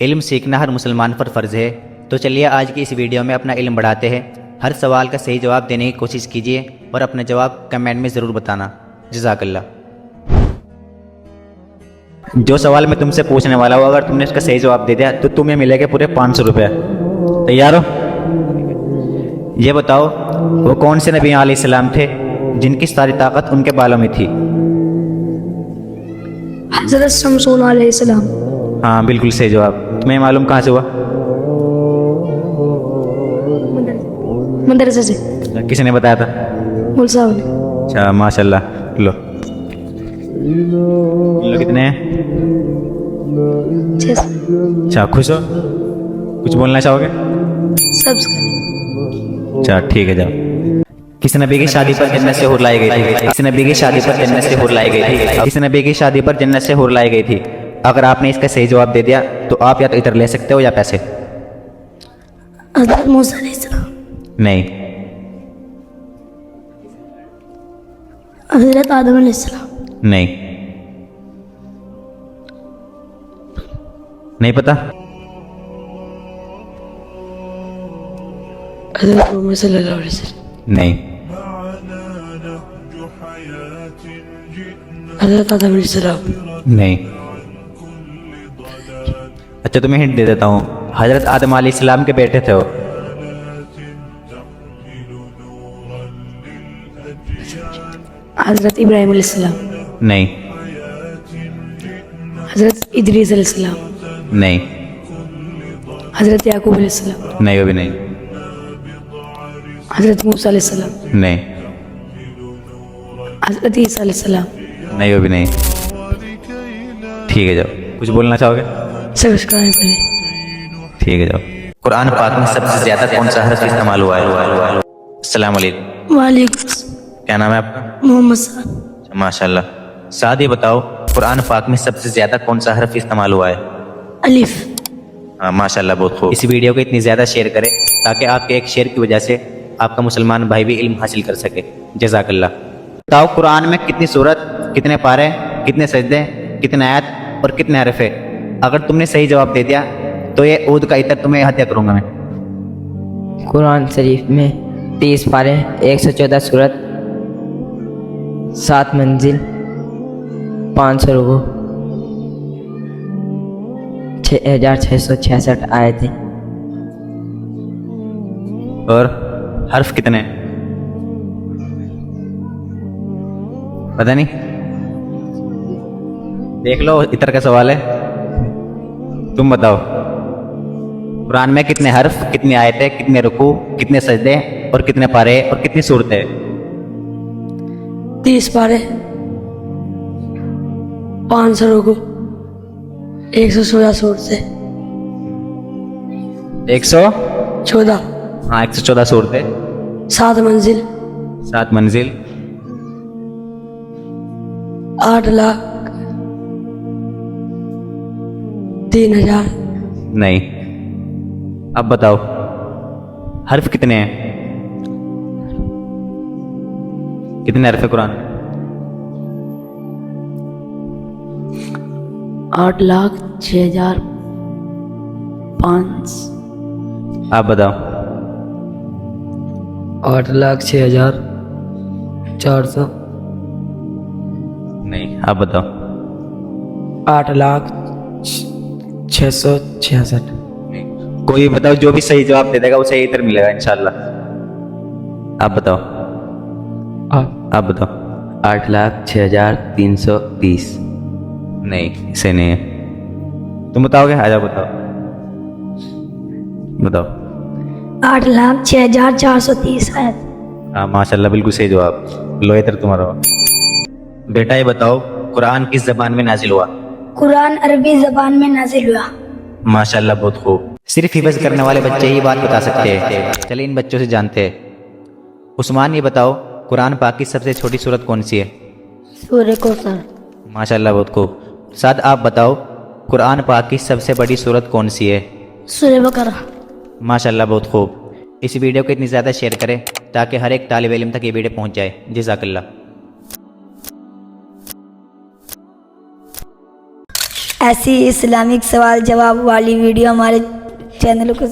इल्म सीखना हर मुसलमान पर फ़र्ज़ है। तो चलिए आज की इस वीडियो में अपना इल्म बढ़ाते हैं। हर सवाल का सही जवाब देने की कोशिश कीजिए और अपना जवाब कमेंट में ज़रूर बताना। जज़ाकल्लाह। जो सवाल मैं तुमसे पूछने वाला हूँ, अगर तुमने इसका सही जवाब दे दिया तो तुम्हें मिलेगा पूरे 500 रुपये। तैयार हो? ये बताओ, वो कौन से नबी अलैहिस्सलाम थे जिनकी सारी ताकत उनके बालों में थी? हज़रत शमसून अलैहिस्सलाम। हाँ, बिल्कुल सही जवाब। तुम्हें मालूम कहाँ से हुआ? मदरसे से। किसी ने बताया था? मौलवी साहब ने। अच्छा, माशाल्लाह। लो लो, कितने हैं? 600। अच्छा, खुश हो? कुछ बोलना चाहोगे? सब्सक्राइब। अच्छा, ठीक है, जाओ। किस नबी की शादी पर जन्नत से हुर लाई गई थी? किस नबी की शादी पर जन्नत से हुर लाई गई थी? किस नबी की शादी पर जन्नत से हुर लाई गई थी? अगर आपने इसका सही जवाब दे दिया तो आप या तो इतर ले सकते हो या पैसे। हज़रत मूसा अलैहिस्सलाम। नहीं। हज़रत आदम अलैहिस्सलाम। नहीं, नहीं पता। हज़रत मोहम्मद सल्लल्लाहु अलैहि वसल्लम। नहीं। हज़रत आदम अलैहिस्सलाम। नहीं। अच्छा, तुम्हें हिंट दे देता हूँ। हजरत आदम अलैहिस्सलाम के बेटे थे वो। हज़रत इब्राहिम अलैहिस्सलाम। नहीं। हज़रत इदरीस अलैहिस्सलाम। नहीं। हज़रत याकूब अलैहिस्सलाम। नहीं, वो भी नहीं। हज़रत मूसा अलैहिस्सलाम। नहीं। हज़रत ईसा अलैहिस्सलाम। नहीं, वो भी नहीं। ठीक है, जाओ। कुछ बोलना चाहोगे? सब्सक्राइब करें। ठीक है, जाओ। कुरान पाक में सबसे ज्यादा कौन सा हर्फ इस्तेमाल हुआ है? अस्सलाम वालेकुम। वालेकुम अस्सलाम। क्या नाम है आपका? मोहम्मद साद। माशाल्लाह। साद, ये बताओ, कुरान पाक में सबसे ज्यादा कौन सा हर्फ इस्तेमाल हुआ है? अलिफ। हाँ, माशाल्लाह, बहुत खूब। इस वीडियो को इतनी ज्यादा शेयर करें ताकि आपके एक शेयर की वजह से आपका मुसलमान भाई भी इल्म हासिल कर सके। जज़ाकल्लाह। बताओ, कुरान में कितनी सूरत, कितने पारे, कितने सजदे, कितने आयत और कितने हरफ है? अगर तुमने सही जवाब दे दिया तो ये ऊद का इतर तुम्हें हत्या करूंगा मैं। कुरान शरीफ में 30 पारे, 114 सूरत, 7 मंजिल, 500 रुकू, 6666 आयतें। और हर्फ कितने? पता नहीं, देख लो, इतर का सवाल है। तुम बताओ, कुरान में कितने हर्फ, कितनी आयतें, कितने रुकू, कितने सजदे और कितने पारे और कितनी सूरतें? 30 पारे, 500 रुकू, 116 सूरतें। 114। हाँ, 114 सूरतें, 7 मंजिल, 7 मंजिल, 8,03,000। नहीं। अब बताओ, हर्फ कितने हैं? कितने हर्फ है कुरान में? 8,06,500। आप बताओ। 8,06,400। नहीं, आप बताओ। 8,06,66। कोई बताओ, जो भी सही जवाब दे देगा उसे इधर मिलेगा इंशाल्लाह। आप बताओ। आप बताओ। 8,06,330। नहीं, इसे नहीं है। तुम बताओगे? आजा, बताओ। बताओ। 8,06,430 आयत। हाँ, माशाल्लाह, बिल्कुल सही जवाब। लो, इधर तुम्हारा। बेटा, ये बताओ, कुरान किस जबान में नाजिल हुआ? कुरान अरबी जबान में नाजिल हुआ। माशाल्लाह, बहुत खूब। सिर्फ हिफ्ज़ करने वाले बच्चे ही बात बता सकते हैं। चलिए इन बच्चों से जानते हैं। उस्मान, ये बताओ, कुरान पाक की सबसे छोटी सूरत कौन सी है? सूरह कौसर। माशाल्लाह, बहुत खूब। साद, आप बताओ, कुरान पाक की सबसे बड़ी सूरत कौन सी है? सूरह बकरा। माशाल्लाह, बहुत खूब। इस वीडियो को इतनी ज़्यादा शेयर करें ताकि हर एक तालिब इल्म तक ये वीडियो पहुंच जाए। जज़ाकल्लाह। ऐसी इस्लामिक सवाल जवाब वाली वीडियो हमारे चैनल को